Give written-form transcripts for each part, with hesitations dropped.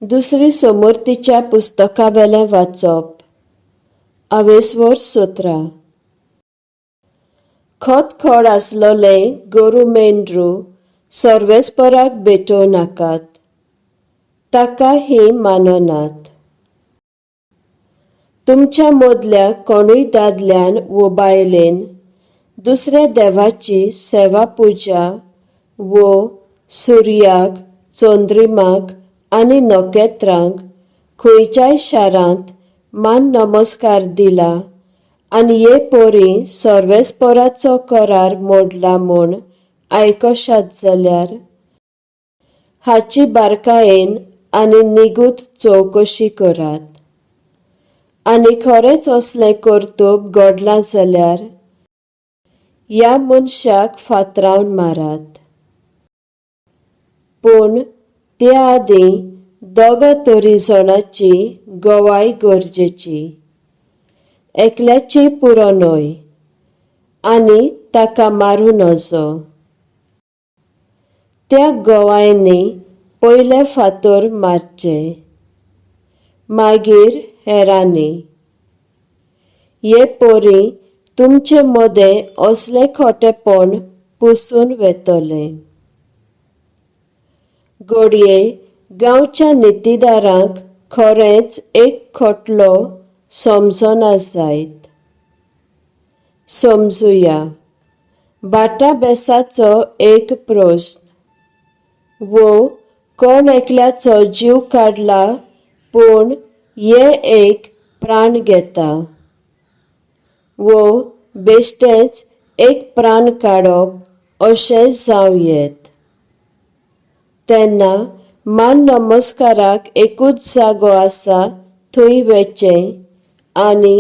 दुसरी समृद्धीच्या पुस्तकावेलें वाचप. 20 सत्रां. खतखड आसलोले गोरू मेंढरू सर्वेस्पराक भेटोव नाकात, ताका ही माननात. तुमच्या मदल्या कोणूय दादल्यान वो बायलेन दुसऱ्या देवाची सेवा पुजा वो सुर्याक, चंद्रिमाक आनी नखेत्रांक खंयच्याय शारांत मान नमस्कार दिला आनी ये पोरी सर्वेस्पराचो करार मोडला म्हूण आयकशात जाल्यार हाची बारकायेन आनी निगूत चवकशी करात. आनी खरेंच असलें कर्तूब घडलां जाल्यार ह्या मनशाक फातरावन मारात. पूण त्या आदीं दोगा तरी जाणांची गवाय गरजेची. एकल्याची पुरो न्हय आनी ताका मारूं नजो. त्या गवायनी पयले फातर मारचे, मागीर हेरांनी. ये पोरी तुमचे मदें असलें खोटेपण पुसून वेतलें. घडये गांवच्या नितीदारांक खरेंच एक खटलो समजना जायत. समजुया. बाटा बेसाचो एक प्रश्न. वो कोण एकल्याचो जीव काडला पूण ये एक प्राण घेता. वो बेश्टेच एक प्राण काडप अशें जावं येत. तेन्ना मान नमस्काराक एकूच जागो आसा थंय वचचें आनी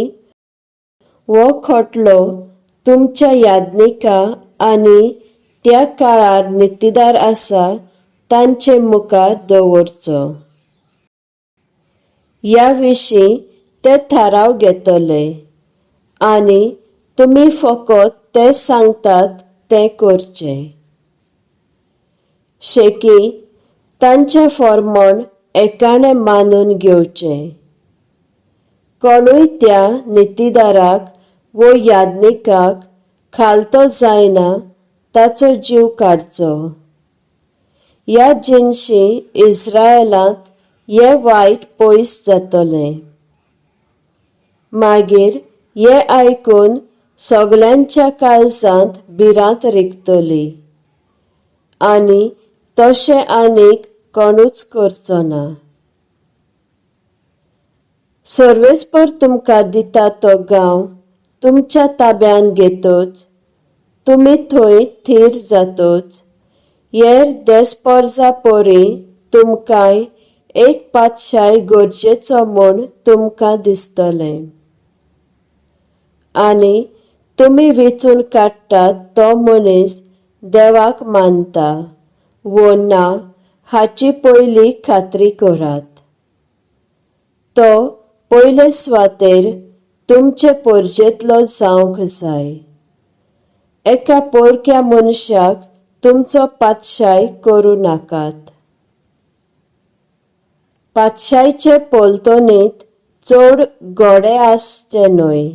वो खटलो तुमच्या याज्ञिका आनी त्या काळार नितीदार आसा तांचे मुखार दवरचो. ह्या विशीं ते थाराव घेतले आनी तुमी फकत ते सांगतात तें करचें. शेकी तांचे फर्मोण एकाणें मानून घेवचें. कोणूय त्या नितीदाराक वो याज्ञिकाक खालतो जायना ताचो जीव काडचो. ह्या जिनशी इस्रायेलांत हे वायट पयस जातलें. मागीर हे आयकून सगल्यांच्या काळजांत भिरांत रिगतली आनी तशें आनीक कोणूच करचो ना. सर्वेस्पर तुमकां दिता तो गांव तुमच्या ताब्यान घेतच तुमी थंय थीर जातच हेर देस्पर्जा पोरी तुमकांय एक पातशाय गरजेचो म्हूण तुमकां दिसतलें. आनी तुमी वेचून काडटात तो मनीस देवाक मानता वो ना हाची पयली खात्री करात. तो पयले सुवातेर तुमचे परजेंतलो जावंक जाय. एका पोरक्या मनशाक तुमचो पातशाय करूं नाकात. पातशायचे पोलतोनीत चड गोडे आसचे न्हय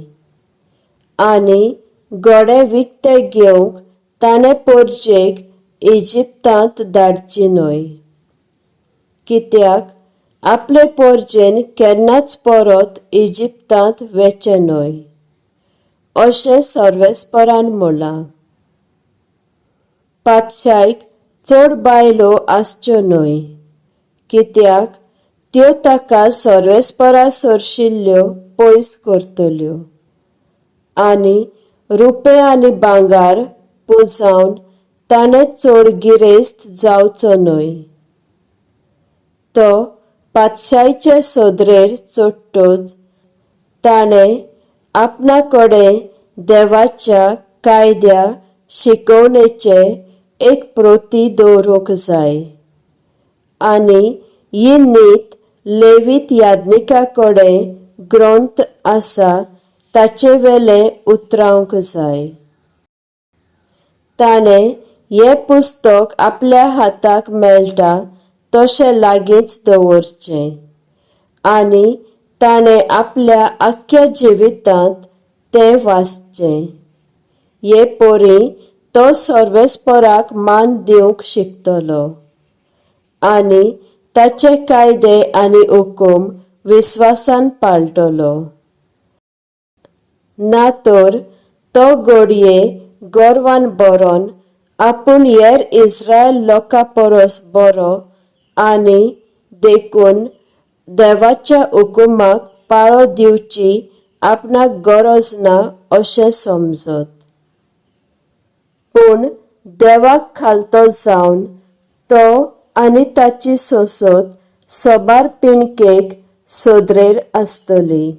आनी गोडे विकते घेवंक ताणें परजेक इजिप्तांत धाडची न्हय. कित्याक आपले परजेन केन्नाच परत इजिप्तांत वचचें न्हय अशें सर्वेस्परान म्हणलां. पातशायक चड बायलो आसच्यो न्हय कित्याक त्यो ताका सर्वेस्परा सरशिल्ल्यो पयस करतल्यो आनी रुपे आनी भांगार पुंजावन ताणें चड गिरेस्त जावचो न्हय. तो पातशायचे सदरेर चडटच ताणें आपणा कडेन देवाच्या कायद्या शिकवणेचे एक प्रती दवरूंक जाय आनी ही नीत लेवीत याज्ञिका कडेन ग्रंथ आसा ताचे वेले उतरावंक जाय. ताणें हे पुस्तक आपल्या हाताक मेळटा तशें लागींच दवरचें आनी ताणें आपल्या आख्ख्या जिवितांत तें वाचचें. हे पोरी तो सर्वेस्पराक मान दिवंक शिकतलो आनी ताचे कायदे आनी हुकूम विस्वासान पाळटलो. ना तर तो घडये गर्वान बरोन आपूण हेर इस्रायल लोकां परस बरो आनी देखून देवाच्या हुकुमाक पाळो दिवची आपणाक गरज ना अशें समजत. पूण देवाक खालतो जावन तो आनी ताची सोसत सोबार पिणकेक सोदरेर आसतली.